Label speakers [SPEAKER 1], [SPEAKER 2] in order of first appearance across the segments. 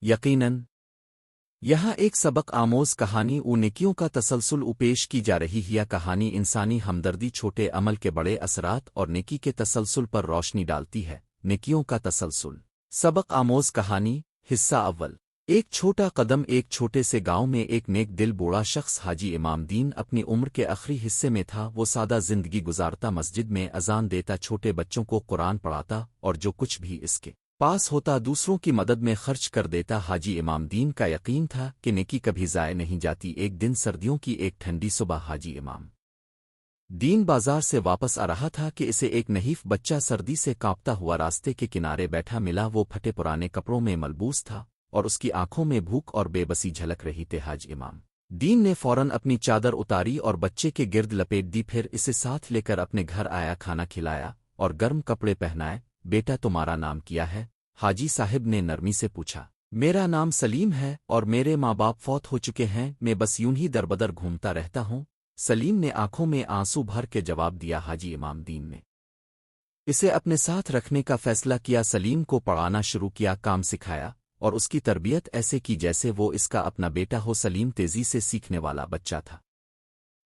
[SPEAKER 1] यकीनन यहाँ एक सबक आमोज कहानी नेकियों का तसलसल पेश की जा रही है। यह कहानी इंसानी हमदर्दी, छोटे अमल के बड़े असरात और नेकी के तसलसल पर रोशनी डालती है। नेकियों का तसलसल। सबक आमोज कहानी हिस्सा अव्वल। एक छोटा कदम। एक छोटे से गांव में एक नेक दिल बूढ़ा शख्स हाजी इमामदीन अपनी उम्र के आखिरी हिस्से में था। वो सादा जिंदगी गुजारता, मस्जिद में अजान देता, छोटे बच्चों को कुरान पढ़ाता और जो कुछ भी इसके पास होता दूसरों की मदद में खर्च कर देता। हाजी इमामदीन का यकीन था कि नेकी कभी ज़ाय नहीं जाती। एक दिन सर्दियों की एक ठंडी सुबह हाजी इमाम दीन बाजार से वापस आ रहा था कि इसे एक नहीफ बच्चा सर्दी से कांपता हुआ रास्ते के किनारे बैठा मिला। वो फटे पुराने कपड़ों में मलबूस था और उसकी आंखों में भूख और बेबसी झलक रही थी। हाजी इमाम दीन ने फौरन अपनी चादर उतारी और बच्चे के गिर्द लपेट दी। फिर इसे साथ लेकर अपने घर आया, खाना खिलाया और गर्म कपड़े पहनाए। बेटा, तुम्हारा नाम क्या है? हाजी साहिब ने नरमी से पूछा। मेरा नाम सलीम है और मेरे माँ बाप फौत हो चुके हैं। मैं बस यूं ही दरबदर घूमता रहता हूँ, सलीम ने आंखों में आंसू भर के जवाब दिया। हाजी इमामदीन ने इसे अपने साथ रखने का फैसला किया। सलीम को पढ़ाना शुरू किया, काम सिखाया और उसकी तरबियत ऐसे की जैसे वो इसका अपना बेटा हो। सलीम तेजी से सीखने वाला बच्चा था।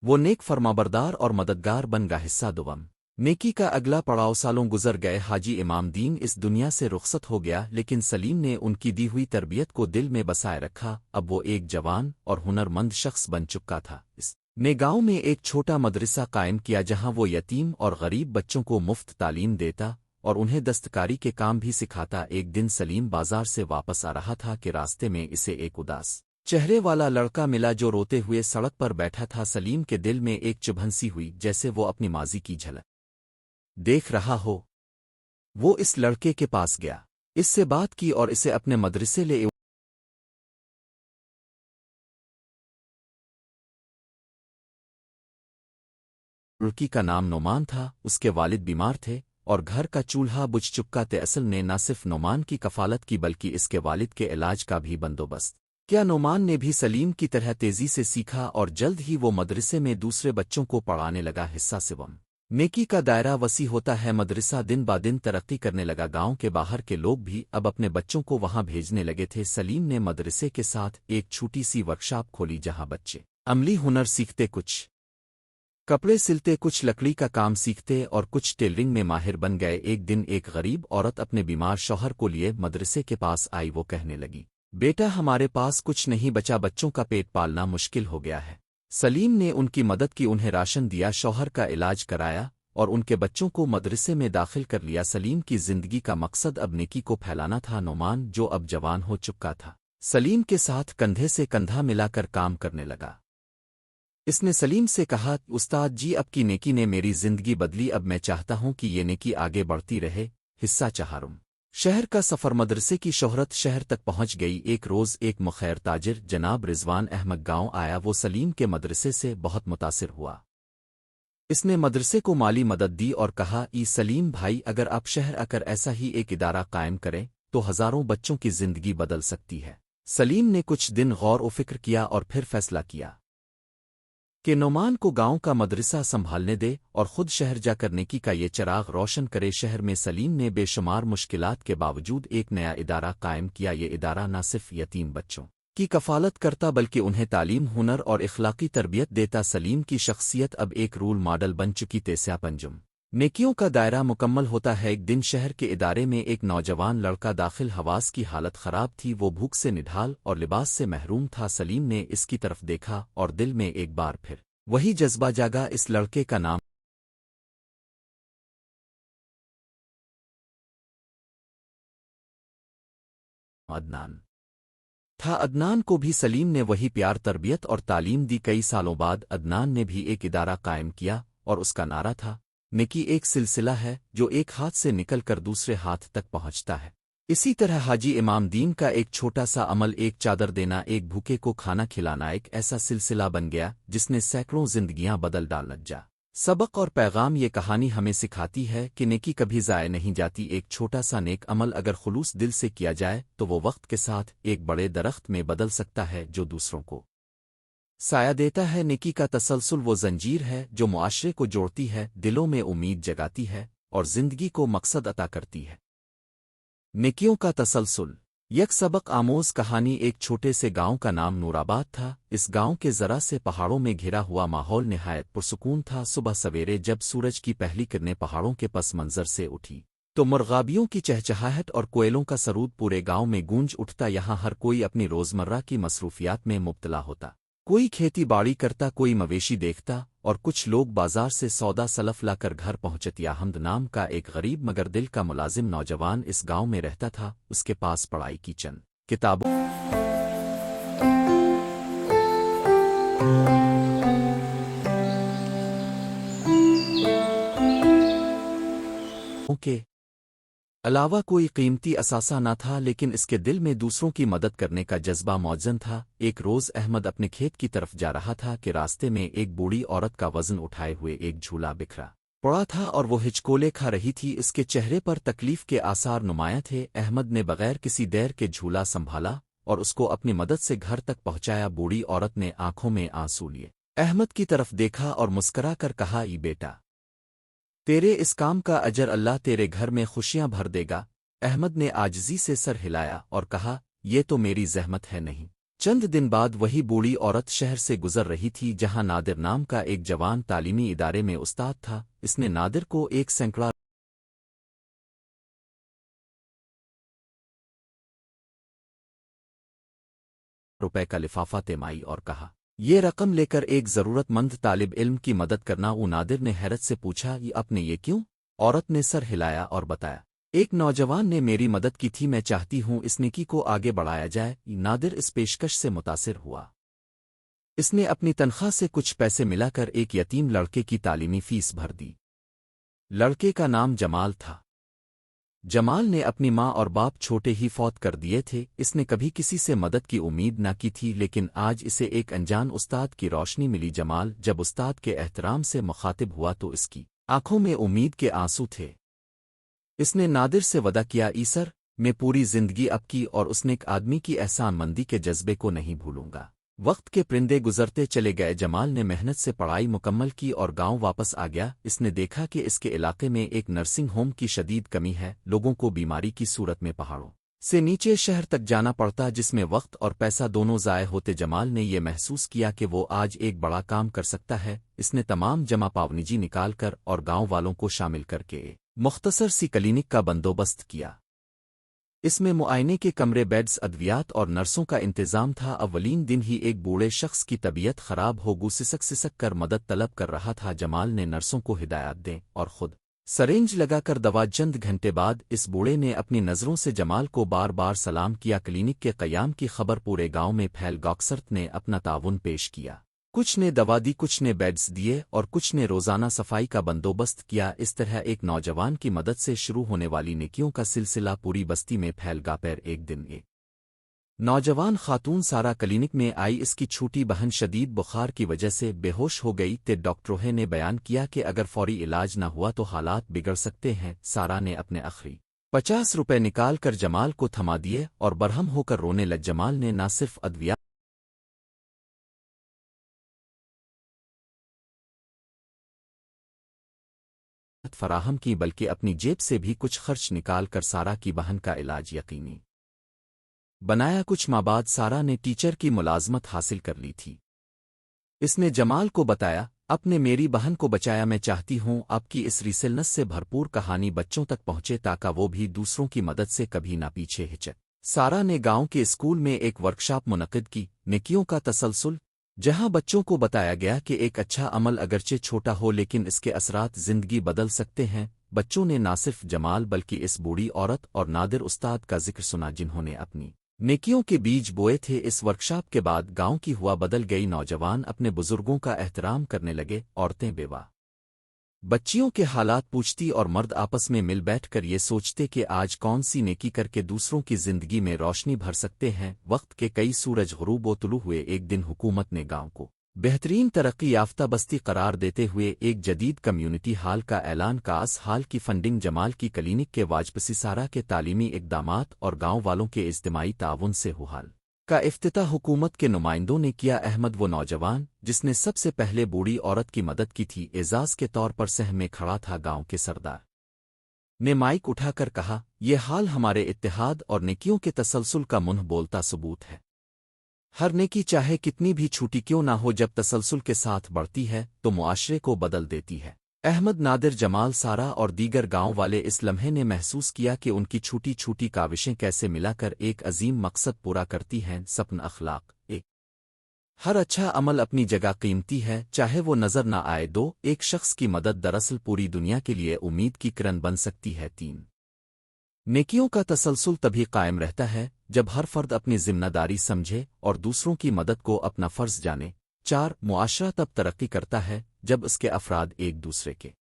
[SPEAKER 1] वो नेक, फरमाबरदार और मददगार बन गया। हिस्सा दुवम। नेकी का अगला पड़ाव। सालों गुजर गए। हाजी इमामदीन इस दुनिया से रुखसत हो गया, लेकिन सलीम ने उनकी दी हुई तरबियत को दिल में बसाए रखा। अब वो एक जवान और हुनरमंद शख्स बन चुका था। इसने गांव में एक छोटा मदरसा कायम किया जहां वो यतीम और गरीब बच्चों को मुफ्त तालीम देता और उन्हें दस्तकारी के काम भी सिखाता। एक दिन सलीम बाजार से वापस आ रहा था कि रास्ते में इसे एक उदास चेहरे वाला लड़का मिला जो रोते हुए सड़क पर बैठा था। सलीम के दिल में एक चुभन-सी हुई, जैसे वो अपनी माजी की झलक देख रहा हो। वो इस लड़के के पास गया, इससे बात की और इसे अपने मदरसे ले। लड़की का नाम नोमान था। उसके वालिद बीमार थे और घर का चूल्हा बुझ चुका थे। असल ने न सिर्फ नोमान की कफालत की बल्कि इसके वालिद के इलाज का भी बंदोबस्त किया। नोमान ने भी सलीम की तरह तेजी से सीखा और जल्द ही वो मदरसे में दूसरे बच्चों को पढ़ाने लगा। हिस्सा सिवम। नेकी का दायरा वसी होता है। मदरसा दिन ब दिन तरक्की करने लगा। गांव के बाहर के लोग भी अब अपने बच्चों को वहां भेजने लगे थे। सलीम ने मदरसे के साथ एक छोटी सी वर्कशॉप खोली जहां बच्चे अमली हुनर सीखते, कुछ कपड़े सिलते, कुछ लकड़ी का काम सीखते और कुछ टेलरिंग में माहिर बन गए। एक दिन एक गरीब औरत अपने बीमार शौहर को लिए मदरसे के पास आई। वो कहने लगी, बेटा, हमारे पास कुछ नहीं बचा, बच्चों का पेट पालना मुश्किल हो गया है। सलीम ने उनकी मदद की, उन्हें राशन दिया, शौहर का इलाज कराया और उनके बच्चों को मदरसे में दाखिल कर लिया। सलीम की जिंदगी का मकसद अब नेकी को फैलाना था। नोमान, जो अब जवान हो चुका था, सलीम के साथ कंधे से कंधा मिलाकर काम करने लगा। इसने सलीम से कहा, उस्ताद जी, अब की नेकी ने मेरी जिंदगी बदली। अब मैं चाहता हूं कि ये नेकी आगे बढ़ती रहे। हिस्सा चहारुम। शहर का सफर। मदरसे की शोहरत शहर तक पहुंच गई। एक रोज एक मुखैर ताजिर जनाब रिजवान अहमद गांव आया। वो सलीम के मदरसे से बहुत मुतासिर हुआ। इसने मदरसे को माली मदद दी और कहा, ई सलीम भाई, अगर आप शहर आकर ऐसा ही एक इदारा कायम करें तो हजारों बच्चों की जिंदगी बदल सकती है। सलीम ने कुछ दिन गौर व फिक्र किया और फिर फैसला किया कि नोमान को गांव का मदरसा संभालने दे और खुद शहर जाकर नेकी का ये चिराग रोशन करे। शहर में सलीम ने बेशुमार मुश्किलात के बावजूद एक नया इदारा कायम किया। ये इदारा न सिर्फ यतीम बच्चों की कफालत करता बल्कि उन्हें तालीम, हुनर और इखलाकी तरबियत देता। सलीम की शख्सियत अब एक रोल मॉडल बन चुकी। तेस्या पंजुम। नेकियों का दायरा मुकम्मल होता है। एक दिन शहर के इदारे में एक नौजवान लड़का दाखिल। हवास की हालत खराब थी, वो भूख से निढाल और लिबास से महरूम था। सलीम ने इसकी तरफ देखा और दिल में एक बार फिर वही जज्बा जागा। इस लड़के का नाम अदनान था। अदनान को भी सलीम ने वही प्यार, तरबियत और तालीम दी। कई सालों बाद अदनान ने भी एक इदारा कायम किया और उसका नारा था, नेकी एक सिलसिला है जो एक हाथ से निकलकर दूसरे हाथ तक पहुंचता है। इसी तरह हाजी इमामदीन का एक छोटा सा अमल, एक चादर देना, एक भूखे को खाना खिलाना, एक ऐसा सिलसिला बन गया जिसने सैकड़ों जिंदगियां बदल डाल जा। सबक और पैगाम। ये कहानी हमें सिखाती है कि नेकी कभी ज़ाय नहीं जाती। एक छोटा सा नेक अमल अगर खुलूस दिल से किया जाए तो वो वक्त के साथ एक बड़े दरख्त में बदल सकता है जो दूसरों को साया देता है। नेकी का तसलसल वो जंजीर है जो मुआशरे को जोड़ती है, दिलों में उम्मीद जगाती है और जिंदगी को मकसद अता करती है। नेकियों का तसलसल। یک सबक आमोज कहानी एक छोटे से गांव का नाम नूराबाद था। इस गांव के जरा से पहाड़ों में घिरा हुआ माहौल निहायत पुरसुकून था। सुबह सवेरे जब सूरज की पहली किरणें पहाड़ों के पस मंजर से उठी तो मुर्गाबियों की चहचहाहट और कोयलों का सरूद पूरे गांव में गूंज उठता। यहाँ हर कोई अपनी रोजमर्रा की मसरूफियात में मुब्तला होता। कोई खेती बाड़ी करता, कोई मवेशी देखता और कुछ लोग बाजार से सौदा सलफ लाकर घर पहुंचत। याहमद नाम का एक गरीब मगर दिल का मुलाजिम नौजवान इस गांव में रहता था। उसके पास पढ़ाई की चंद किताबों के अलावा कोई कीमती असासा न था, लेकिन इसके दिल में दूसरों की मदद करने का जज्बा मौजूद था। एक रोज़ अहमद अपने खेत की तरफ जा रहा था कि रास्ते में एक बूढ़ी औरत का वजन उठाए हुए एक झूला बिखरा पड़ा था और वो हिचकोले खा रही थी। इसके चेहरे पर तकलीफ के आसार नुमाया थे। अहमद ने बगैर किसी देर के झूला संभाला और उसको अपनी मदद से घर तक पहुंचाया। बूढ़ी औरत ने आंखों में आंसू लिए अहमद की तरफ देखा और मुस्करा कर कहा, ई बेटा, तेरे इस काम का अजर अल्लाह तेरे घर में खुशियां भर देगा। अहमद ने आजिज़ी से सर हिलाया और कहा, ये तो मेरी ज़हमत है नहीं। चंद दिन बाद वही बूढ़ी औरत शहर से गुजर रही थी, जहां नादिर नाम का एक जवान तालीमी इदारे में उस्ताद था। इसने नादिर को एक सैकड़ा रुपए का लिफाफा तेमाई और कहा, ये रकम लेकर एक ज़रूरतमंद तालिब इल्म की मदद करना। वो नादिर ने हैरत से पूछा, ये आपने ये क्यों? औरत ने सर हिलाया और बताया, एक नौजवान ने मेरी मदद की थी, मैं चाहती हूँ इस नेकी को आगे बढ़ाया जाए। नादिर इस पेशकश से मुतासिर हुआ। इसने अपनी तनख्वाह से कुछ पैसे मिलाकर एक यतीम लड़के की तालीमी फीस भर दी। लड़के का नाम जमाल था। जमाल ने अपनी माँ और बाप छोटे ही फौत कर दिए थे। इसने कभी किसी से मदद की उम्मीद न की थी, लेकिन आज इसे एक अनजान उस्ताद की रोशनी मिली। जमाल जब उस्ताद के एहतराम से मुखातिब हुआ तो इसकी आंखों में उम्मीद के आंसू थे। इसने नादिर से वदा किया, ई सर, मैं पूरी जिंदगी आपकी और उसने एक आदमी की एहसानमंदी के जज्बे को नहीं भूलूंगा। वक्त के परिंदे गुजरते चले गए। जमाल ने मेहनत से पढ़ाई मुकम्मल की और गांव वापस आ गया। इसने देखा कि इसके इलाके में एक नर्सिंग होम की शदीद कमी है। लोगों को बीमारी की सूरत में पहाड़ों से नीचे शहर तक जाना पड़ता, जिसमें वक्त और पैसा दोनों ज़ाय होते। जमाल ने यह महसूस किया कि वो आज एक बड़ा काम कर सकता है। इसने तमाम जमा पावनिजी निकाल कर और गांव वालों को शामिल करके मुख्तसर सी क्लिनिक का बंदोबस्त किया। इसमें मुआयने के कमरे, बेड्स, अद्वियात और नर्सों का इंतजाम था। अव्वलीन दिन ही एक बूढ़े शख्स की तबीयत खराब हो गई। सिसक कर मदद तलब कर रहा था। जमाल ने नर्सों को हिदायत दें और खुद सरेंज लगाकर दवा। चंद घंटे बाद इस बूढ़े ने अपनी नज़रों से जमाल को बार बार सलाम किया। क्लिनिक के क़याम की खबर पूरे गांव में फैल। गॉक्सर्त ने अपना ताउन पेश किया। कुछ ने दवा दी, कुछ ने बेड्स दिए और कुछ ने रोज़ाना सफाई का बंदोबस्त किया। इस तरह एक नौजवान की मदद से शुरू होने वाली नेकियों का सिलसिला पूरी बस्ती में फैल गया। पर एक दिन एक नौजवान खातून सारा क्लिनिक में आई। इसकी छोटी बहन शदीद बुखार की वजह से बेहोश हो गई। ते डॉक्टरों ने बयान किया कि अगर फौरी इलाज न हुआ तो हालात बिगड़ सकते हैं। सारा ने अपने आखिरी 50 रुपए निकाल कर जमाल को थमा दिए और बरहम होकर रोने लग। जमाल ने न सिर्फ अद्विया फराहम की, बल्कि अपनी जेब से भी कुछ खर्च निकाल कर सारा की बहन का इलाज यकीनी बनाया। कुछ माह बाद सारा ने टीचर की मुलाजमत हासिल कर ली थी। इसने जमाल को बताया, अपने मेरी बहन को बचाया। मैं चाहती हूँ आपकी इस रिसलनस से भरपूर कहानी बच्चों तक पहुँचे, ताकि वो भी दूसरों की मदद से कभी ना पीछे हिचक। सारा ने गांव के स्कूल में एक वर्कशॉप मुनक्किद की, नेकियों का तसलसल, जहां बच्चों को बताया गया कि एक अच्छा अमल अगरचे छोटा हो लेकिन इसके असरात जिंदगी बदल सकते हैं। बच्चों ने ना सिर्फ जमाल बल्कि इस बूढ़ी औरत और नादिर उस्ताद का जिक्र सुना, जिन्होंने अपनी नेकियों के बीज बोए थे। इस वर्कशॉप के बाद गांव की हुआ बदल गई। नौजवान अपने बुजुर्गों का एहतराम करने लगे। औरतें बेवा बच्चियों के हालात पूछती और मर्द आपस में मिल बैठकर ये सोचते कि आज कौन सी नेकी करके दूसरों की जिंदगी में रोशनी भर सकते हैं। वक्त के कई सूरज गुरूब व तुलू हुए। एक दिन हुकूमत ने गांव को बेहतरीन तरक्की याफ्ता बस्ती करार देते हुए एक जदीद कम्युनिटी हाल का ऐलान का। इस हाल की फंडिंग जमाल की क्लिनिक के वाजपसी सारा के तालीमी इकदामात और गांव वालों के इज्तिमाई ताउन से हुहाल का इफ्तिताह हुकूमत के नुमाइंदों ने किया। अहमद वो नौजवान जिसने सबसे पहले बूढ़ी औरत की मदद की थी, एजाज के तौर पर सह में खड़ा था। गांव के सरदार نے माइक उठाकर कहा, ये हाल हमारे इत्तेहाद और नेकियों के तसलसल का मुंह बोलता सबूत है। हर नेकी चाहे कितनी भी छूटी क्यों ना हो, जब तसलसल के साथ बढ़ती है तो मुआशरे को बदल देती है। अहमद नादिर, जमाल, सारा और दीगर गांव वाले इस लम्हे ने महसूस किया कि उनकी छूटी छूटी काविशें कैसे मिलाकर एक अजीम मकसद पूरा करती हैं। सपन अखलाक एक। हर अच्छा अमल अपनी जगह कीमती है, चाहे वो नजर ना आए। दो, एक शख्स की मदद दरअसल पूरी दुनिया के लिए उम्मीद की किरण बन सकती है। तीन, नेकियों का तसलसल तभी कायम रहता है जब हर फर्द अपनी जिम्मेदारी समझे और दूसरों की मदद को अपना फर्ज जाने। चार, मुआशरा तब तरक्की करता है जब उसके अफराद एक दूसरे के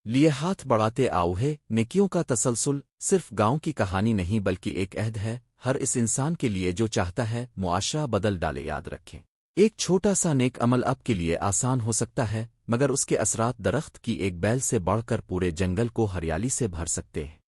[SPEAKER 1] लिए हाथ बढ़ाते आऊहे। नेकियों का तसलसल सिर्फ गांव की कहानी नहीं बल्कि एक अहद है हर इस इंसान के लिए जो चाहता है मुआशरा बदल डाले। याद रखें, एक छोटा सा नेक अमल आपके लिए आसान हो सकता है, मगर उसके असरात दरख्त की एक बैल से बढ़कर पूरे जंगल को हरियाली से भर सकते हैं।